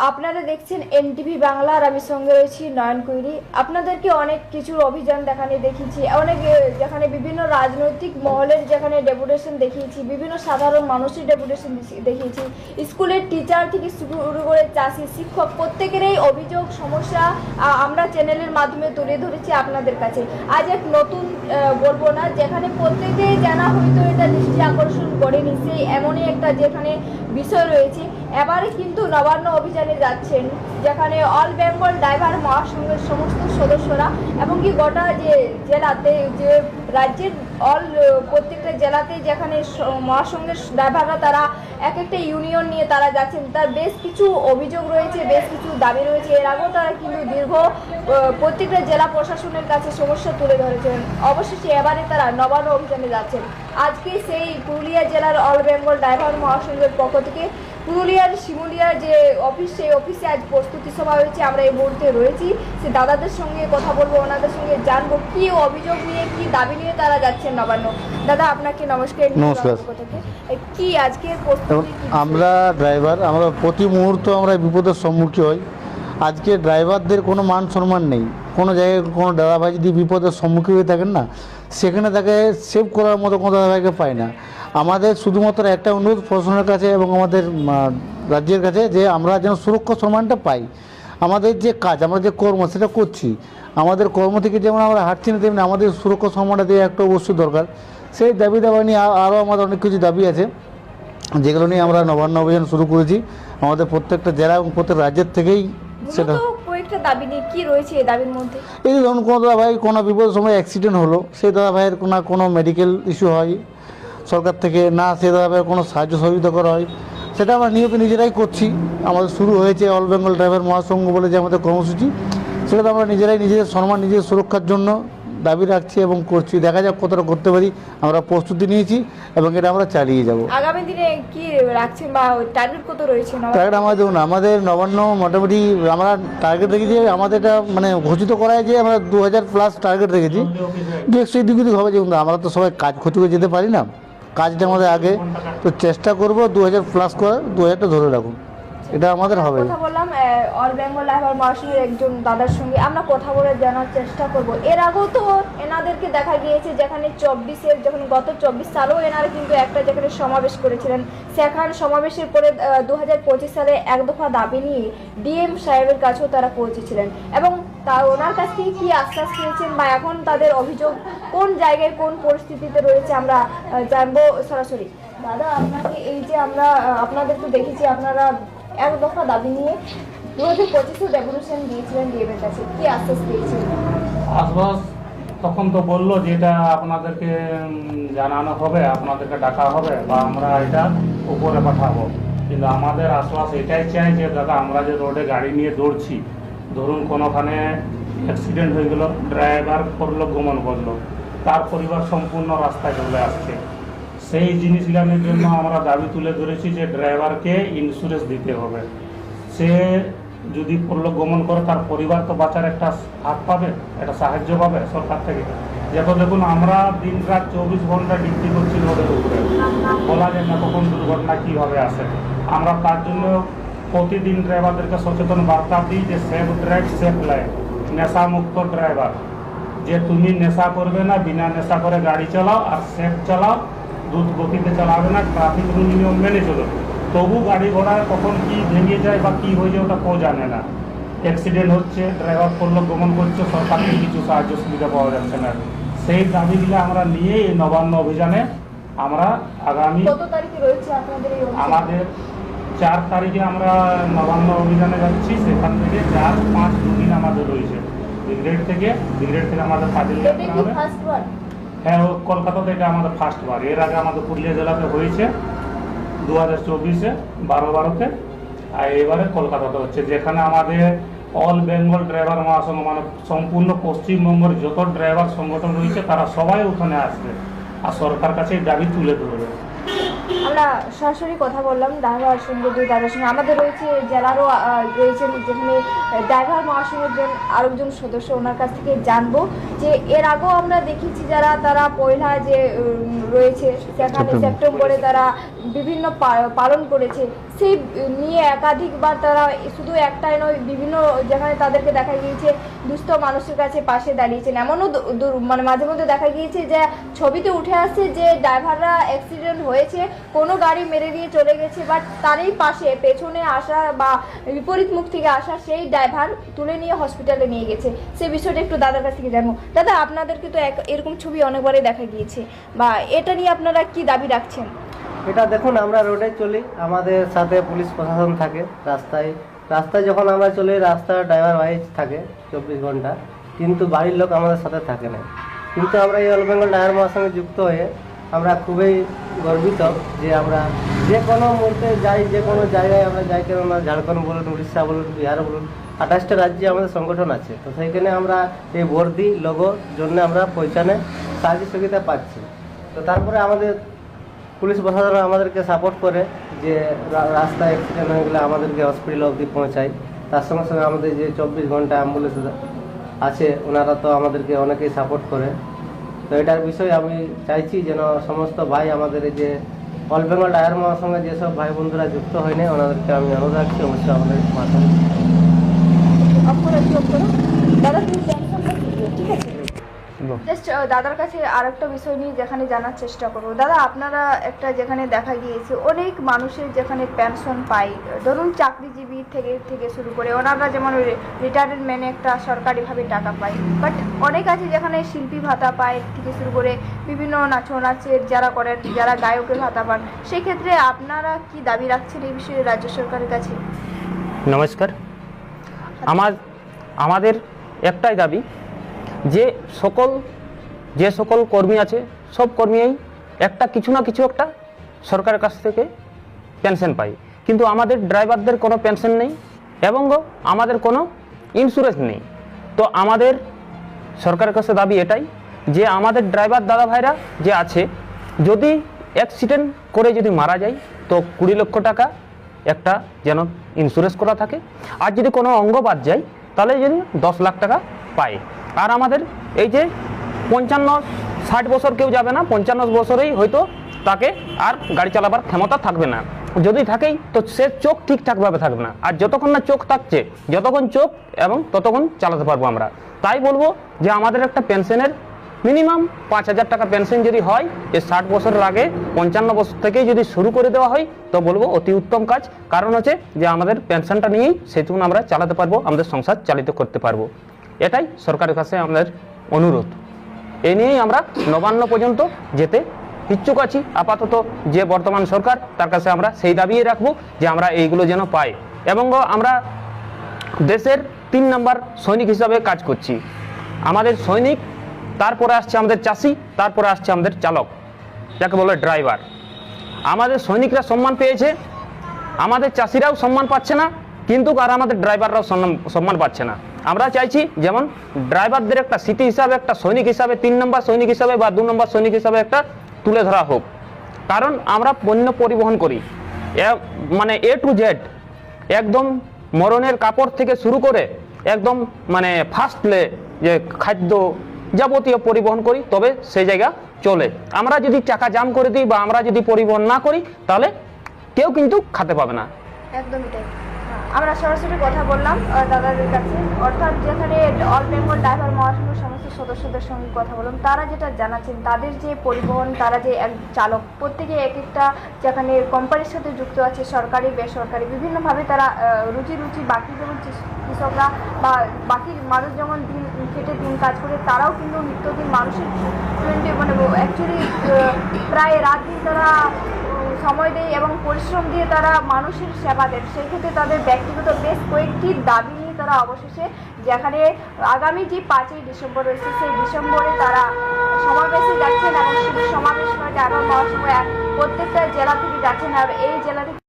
আপনারা দেখছেন এনটিভি বাংলা আর আমি সঙ্গে রয়েছি নয়ন কৈরি। আপনাদেরকে অনেক কিছুর অভিযান দেখিয়েছি, অনেক যেখানে বিভিন্ন রাজনৈতিক মহলের যেখানে ডেপুটেশন দেখিয়েছি, বিভিন্ন সাধারণ মানুষের ডেপুটেশন দেখিয়েছি, স্কুলের টিচার থেকে শুরু করে চাষি শিক্ষক প্রত্যেকেরই অভিযোগ সমস্যা আমরা চ্যানেলের মাধ্যমে তুলে ধরেছি আপনাদের কাছে। আজ এক নতুন বলবো না, যেখানে প্রত্যেকেই জানা হয়তো এটা দৃষ্টি আকর্ষণ করেনি, সেই এমনই একটা যেখানে বিষয় রয়েছে। এবারে কিন্তু নবান্ন অভিযানে যাচ্ছেন, যেখানে অল বেঙ্গল ড্রাইভার মহাসংঘের সমস্ত সদস্যরা এবং কি গোটা যে জেলাতে যে রাজ্যের প্রত্যেকটা জেলাতে যেখানে মহাসংঘের ড্রাইভাররা তারা এক একটা ইউনিয়ন নিয়ে তারা যাচ্ছেন, তার বেশ কিছু অভিযোগ রয়েছে, বেশ কিছু দাবি রয়েছে। এর আগেও তারা কিন্তু দীর্ঘ প্রত্যেকটা জেলা প্রশাসনের কাছে সমস্যা তুলে ধরেছেন। অবশেষে এবারে তারা নবান্ন অভিযানে যাচ্ছেন। আজকে সেই পুরুলিয়া জেলার অল বেঙ্গল ড্রাইভার মহাসংঘের পক্ষ থেকে পুরুলিয়ার শিমুলিয়ার যে অফিস, সেই অফিসে আজ প্রস্তুতি সভা হয়েছে। আমরা এই মুহূর্তে রয়েছি, সে দাদাদের সঙ্গে কথা বলবো, ওনাদের সঙ্গে জানবো কি অভিযোগ নিয়ে কি দাবি নিয়ে তারা যাচ্ছেন নবান্ন। দাদা আপনাকে নমস্কার। নমস্কার। কি আজকের প্রস্তুতি? আমরা ড্রাইভার, আমরা প্রতি মুহূর্তে আমরা বিপদের সম্মুখীন হই। আজকে ড্রাইভারদের কোনো মান সম্মান নেই। কোনো জায়গায় কোনো দাদাভাই যদি বিপদের সম্মুখীন হয়ে থাকেন না, সেখানে তাকে সেভ করার মতো কোনো দাদাভাইকে পায় না। আমাদের শুধুমাত্র একটা অনুরোধ প্রশাসনের কাছে এবং আমাদের রাজ্যের কাছে, যে আমরা যেন সুরক্ষা সম্মানটা পাই। আমাদের যে কাজ, আমরা যে কর্ম সেটা করছি, আমাদের কর্ম থেকে যেমন আমরা হাঁটছি না, তেমনি আমাদের সুরক্ষা সম্মানটা দেওয়া একটা অবশ্যই দরকার। সেই দাবি দাবা নিয়ে আরও আমাদের অনেক কিছু দাবি আছে, যেগুলো নিয়ে আমরা নবান্ন অভিযান শুরু করেছি। আমাদের প্রত্যেকটা জেলা এবং প্রত্যেক রাজ্যের থেকেই সেটা কয়েকটা দাবি নিয়ে কি রয়েছে এই দাবির মধ্যে? এই যে ধরুন কোনো দাদা ভাই কোনো বিপদের সময় অ্যাক্সিডেন্ট হলো, সেই দাদা ভাইয়ের কোনো মেডিকেল ইস্যু হয় সরকার থেকে না, সেই দাদা ভাইয়ের কোনো সাহায্য সহযোগিতা করা হয়, সেটা আমরা নিয়মিত নিজেরাই করছি। আমাদের শুরু হয়েছে অল বেঙ্গল ড্রাইভার মহাসংঘ বলে যে আমাদের কর্মসূচি, সেটা তো আমরা নিজেরাই নিজেদের সম্মান, নিজের সুরক্ষার জন্য দাবি রাখছি এবং করছি। দেখা যাক কতটা করতে পারি। আমরা প্রস্তুতি নিয়েছি এবং এটা আমরা চালিয়ে যাব। আগামী দিনে কি রাখছেন বা টার্গেট কত রয়েছে? টার্গেট আমাদের দেখুন, আমাদের নবান্ন মোটামুটি আমরা টার্গেট রেখেছি, আমাদের এটা মানে ঘোষিত করা হয় যে আমরা 2000+ টার্গেট রেখেছি। দু একশো এদিক ওদিক হবে, যেমন আমরা তো সবাই কাজ খচুকে যেতে পারি না, কাজটা আমাদের আগে, তো চেষ্টা করবো 2000+ করার। 2000টা ধরে রাখুন, এটা আমাদের হবে। কথা বললাম অল বেঙ্গল ড্রাইভার মহাসংঘের একজন দাদার সঙ্গে, আমরা কথা বলে জানার চেষ্টা করব। এর আগেও তো এনাদেরকে দেখা গিয়েছে, যেখানে 24-এর যখন গত 24 সালেও এনারা কিন্তু একটা যেখানে সমাবেশ করেছিলেন, সেখানে সমাবেশের পরে 2025 সালে এক দফা দাবি নিয়ে ডিএম সাহেবের কাছেও তারা পৌঁছেছিলেন এবং ওনার কাছ থেকে কি আশ্বাস পেয়েছেন বা এখন তাদের অভিযোগ কোন জায়গায় কোন পরিস্থিতিতে রয়েছে আমরা জানবো সরাসরি। দাদা আপনাকে এই যে আমরা আপনাদেরকে দেখেছি, আপনারা এক দফা দাবি নিয়ে 2025-এ ডেপুটেশন দিয়েছিলেন ডিএমের কাছে, কি আশ্বাস পেয়েছেন? আশ্বাস তখন তো বললো যে এটা আপনাদেরকে জানানো হবে, আপনাদেরকে ডাকা হবে বা আমরা এটা উপরে পাঠাবো। কিন্তু আমাদের আশ্বাস এটাই চাই যে দাদা, আমরা যে রোডে গাড়ি নিয়ে দৌড়ছি, ধরুন কোনোখানে অ্যাক্সিডেন্ট হয়ে গেল, ড্রাইভার পরলোক গমন করলো, তার পরিবার সম্পূর্ণ রাস্তায় চলে আসছে। সেই জিনিসগুলোর জন্য আমরা দাবি তুলে ধরেছি যে ড্রাইভারকে ইন্স্যুরেন্স দিতে হবে। সে যদি পরলোক গমন করে, তার পরিবার তো বাঁচার একটা হাত পাবে, একটা সাহায্য পাবে সরকার থেকে। যেহেতু দেখুন আমরা দিন রাত 24 ঘন্টা ডিউটি করছি রোডের উপরে, বলা যায় না কখন দুর্ঘটনা কীভাবে আসে। আমরা তার জন্য প্রতিদিন ড্রাইভারদেরকে সচেতন বার্তা দিই যে সেফ ড্রাইভ সেফ লাইফ, নেশামুক্ত ড্রাইভার, যে তুমি নেশা করবে না, বিনা নেশা করে গাড়ি চালাও আর সেফ চালাও, দ্রুত গতিতে চালাবে না, ট্রাফিক রুল নিয়ম মেনে চলো। তবু গাড়ি ঘোড়ায় কখন কি ভেঙে যায় বা কি হয়ে যায় ওটা কেউ জানে না। অ্যাক্সিডেন্ট হচ্ছে, ড্রাইভার পরলোক গমন করছে, সরকার থেকে কিছু সাহায্য সুবিধা পাওয়া যাচ্ছে না। সেই দাবিগুলো আমরা নিয়ে এই নবান্ন অভিযানে আমরা আগামী কত তারিখে রয়েছে আপনাদের এই অভিযান? আমাদের 4 তারিখে আমরা নবান্ন অভিযানে যাচ্ছি। সেখান থেকে 4-5 দুদিন আমাদের রয়েছে। ব্রিগেড থেকে আমাদের কাজের এটা কি ফার্স্ট ওয়ান? হ্যাঁ, কলকাতাতে এটা আমাদের ফার্স্ট বার। এর আগে আমাদের পুরুলিয়া জেলাতে হয়েছে 2024-এ 12-12-তে, আর এবারে কলকাতাতে হচ্ছে, যেখানে আমাদের অল বেঙ্গল ড্রাইভার মহাসংঘ মানে সম্পূর্ণ পশ্চিমবঙ্গের যত ড্রাইভার সংগঠন রয়েছে তারা সবাই ওখানে আসবে আর সরকার কাছে এই দাবি তুলে ধরবে। আমরা আমরা সরাসরি কথা বললাম ড্রাইভার সঙ্গে, দুই ড্রাইভার সঙ্গে। আমাদের রয়েছে জেলারও রয়েছেন, যেখানে ড্রাইভার মহাসংঘের আরেকজন সদস্য, ওনার কাছ থেকে জানবো যে এর আগেও আমরা দেখেছি যারা তারা পয়লা যে রয়েছে সেখানে সেপ্টেম্বরে তারা বিভিন্ন পালন করেছে, সেই নিয়ে একাধিকবার তারা শুধু একটাই নয়, বিভিন্ন যেখানে তাদেরকে দেখা গিয়েছে দুস্থ মানুষের কাছে পাশে দাঁড়িয়েছেন। এমনও মানে মাঝে মধ্যে দেখা গিয়েছে যে ছবিতে উঠে আসছে যে ড্রাইভাররা অ্যাক্সিডেন্ট হয়েছে, কোনো গাড়ি মেরে দিয়ে চলে গেছে, বাট তারই পাশে পেছনে আসা বা বিপরীত মুখ থেকে আসা সেই ড্রাইভার তুলে নিয়ে হসপিটালে নিয়ে গেছে। সেই বিষয়টা একটু দাদার কাছ থেকে জানবো। দাদা, আপনাদেরকে তো এরকম ছবি অনেকবারই দেখা গিয়েছে, বা এটা নিয়ে আপনারা কি দাবি রাখছেন? এটা দেখুন, আমরা রোডে চলি, আমাদের সাথে পুলিশ প্রশাসন থাকে, রাস্তায় যখন আমরা চলি রাস্তার ড্রাইভার ভাই থাকে 24 ঘন্টা, কিন্তু বাড়ির লোক আমাদের সাথে থাকে না। কিন্তু আমরা এই অল বেঙ্গল ড্রাইভার মহাসংঘে যুক্ত হয়ে আমরা খুবই গর্বিত যে আমরা যে কোনো মুহূর্তে যাই, যে কোনো জায়গায় আমরা যাই, কেন আমরা ঝাড়খণ্ড বলুন, উড়িষ্যা বলুন, বিহার বলুন, 28টা রাজ্যে আমাদের সংগঠন আছে। তো সেইখানে আমরা এই বর্দি লোগোর জন্য আমরা পৌঁছানে সাহায্য সহযোগিতা পাচ্ছি। তো তারপরে আমাদের পুলিশ প্রশাসন আমাদেরকে সাপোর্ট করে, যে রাস্তায় অ্যাক্সিডেন্ট হয়ে গেলে আমাদেরকে হসপিটাল অবধি পৌঁছায়। তার সঙ্গে সঙ্গে আমাদের যে 24 ঘন্টা অ্যাম্বুলেন্স আছে, ওনারা তো আমাদেরকে অনেকেই সাপোর্ট করে। তো এটার বিষয়ে আমি চাইছি যেন সমস্ত ভাই আমাদের এই যে অল বেঙ্গল ড্রাইভার মহাসংঘে যেসব ভাই বন্ধুরা যুক্ত হয়নি, ওনাদেরকে আমি অনুরোধ রাখছি অবশ্যই আমাদের মাধ্যমে। দাদা, তুমি ঠিক আছে? জাস্ট দাদার কাছে আরেকটা বিষয় নিয়ে যেখানে জানার চেষ্টা করবো। দাদা, আপনারা একটা যেখানে দেখা গিয়েছে অনেক মানুষের যেখানে পেনশন পায়, ধরুন চাকরিজীবী থেকে শুরু করে ওনারা যেমন রিটায়ারমেন্টে একটা সরকারিভাবে টাকা পায়, বাট অনেক আছে যেখানে শিল্পী ভাতা পায় থেকে শুরু করে বিভিন্ন নাচের যারা করেন, যারা গায়কের ভাতা পান। সেই ক্ষেত্রে আপনারা কি দাবি রাখছেন এই বিষয়ে রাজ্য সরকারের কাছে? নমস্কার। আমাদের একটাই দাবি যে সকল কর্মী আছে, সব কর্মীই একটা কিছু না কিছু একটা সরকারের কাছ থেকে পেনশন পায়, কিন্তু আমাদের ড্রাইভারদের কোনো পেনশন নেই এবং আমাদের কোনো ইন্স্যুরেন্স নেই। তো আমাদের সরকারের কাছে দাবি এটাই যে আমাদের ড্রাইভার দাদা ভাইরা যে আছে, যদি অ্যাক্সিডেন্ট করে যদি মারা যায় তো 20 লক্ষ টাকা একটা যেন ইন্স্যুরেন্স করা থাকে, আর যদি কোনো অঙ্গ বাদ যায় তাহলে যদি 10 লাখ টাকা পায়। আর আমাদের এই যে 55-60 বছর কেউ যাবে না, 55 বছরেই হয়তো তাকে আর গাড়ি চালাবার ক্ষমতা থাকবে না, যদি থাকেই তো সে চোখ ঠিকঠাকভাবে থাকবে না। আর যতক্ষণ না চোখ থাকছে, যতক্ষণ চোখ এবং ততক্ষণ চালাতে পারবো আমরা। তাই বলবো যে আমাদের একটা পেনশনের মিনিমাম 5,000 টাকা পেনশন যদি হয়, যে 60 বছরের আগে 55 বছর থেকেই যদি শুরু করে দেওয়া হয় তো বলবো অতি উত্তম কাজ। কারণ হচ্ছে যে আমাদের পেনশনটা নিয়েই সেটুকু আমরা চালাতে পারবো, আমাদের সংসার চালিত করতে পারবো। এটাই সরকারের কাছে আমাদের অনুরোধ। এই নিয়েই আমরা নবান্ন পর্যন্ত যেতে ইচ্ছুক আছি। আপাতত যে বর্তমান সরকার, তার কাছে আমরা সেই দাবিই রাখবো যে আমরা এইগুলো যেন পাই। এবং আমরা দেশের 3 নম্বর সৈনিক হিসাবে কাজ করছি। আমাদের সৈনিক, তারপরে আসছে আমাদের চাষি, তারপরে আসছে আমাদের চালক, যাকে বলে ড্রাইভার। আমাদের সৈনিকরা সম্মান পেয়েছে, আমাদের চাষিরাও সম্মান পাচ্ছে না, কিন্তু আর আমাদের ড্রাইভাররাও সম্মান পাচ্ছে না। আমরা চাইছি যেমন ড্রাইভারদের একটা স্মৃতি হিসাবে, একটা সৈনিক হিসাবে, 3 নম্বর সৈনিক হিসাবে বা 2 নম্বর সৈনিক হিসাবে একটা তুলে ধরা হোক। কারণ আমরা পণ্য পরিবহন করি, মানে A to Z, একদম মরণের কাপড় থেকে শুরু করে একদম মানে ফার্স্টলে যে খাদ্য যাবতীয় পরিবহন করি, তবে সেই জায়গা চলে। আমরা যদি চাকা জাম করে দিই বা আমরা যদি পরিবহন না করি তাহলে কেউ কিন্তু খেতে পাবে না। একদমই তাই। আমরা সরাসরি কথা বললাম দাদাদের কাছে, অর্থাৎ যেখানে অল বেঙ্গল ড্রাইভার মহাসংঘের সমস্ত সদস্যদের সঙ্গে কথা বললাম, তারা যেটা জানাচ্ছেন তাদের যে পরিবহন, তারা যে এক চালক, প্রত্যেকে এক একটা যেখানে কোম্পানির সাথে যুক্ত আছে, সরকারি বেসরকারি বিভিন্নভাবে তারা রুচি বাকি যেমন কৃষকরা বা বাকি মানুষ যেমন দিন খেটে দিন কাজ করে, তারাও কিন্তু নিত্যদিন মানুষের মানে অ্যাকচুয়ালি প্রায় রাত দিন তারা সময় দেয় এবং পরিশ্রম দিয়ে তারা মানুষের সেবা দেন। সেই ক্ষেত্রে তাদের ব্যক্তিগত বেশ কয়েকটি দাবি নিয়ে তারা অবশেষে যেখানে আগামী যে 5ই ডিসেম্বর রয়েছে, সেই ডিসেম্বরে তারা সমাবেশে যাচ্ছেন এবং সেই সমাবেশ ড্রাইভার মহাসংঘ প্রত্যেকটা জেলা থেকে যাচ্ছেন। আর এই জেলা থেকে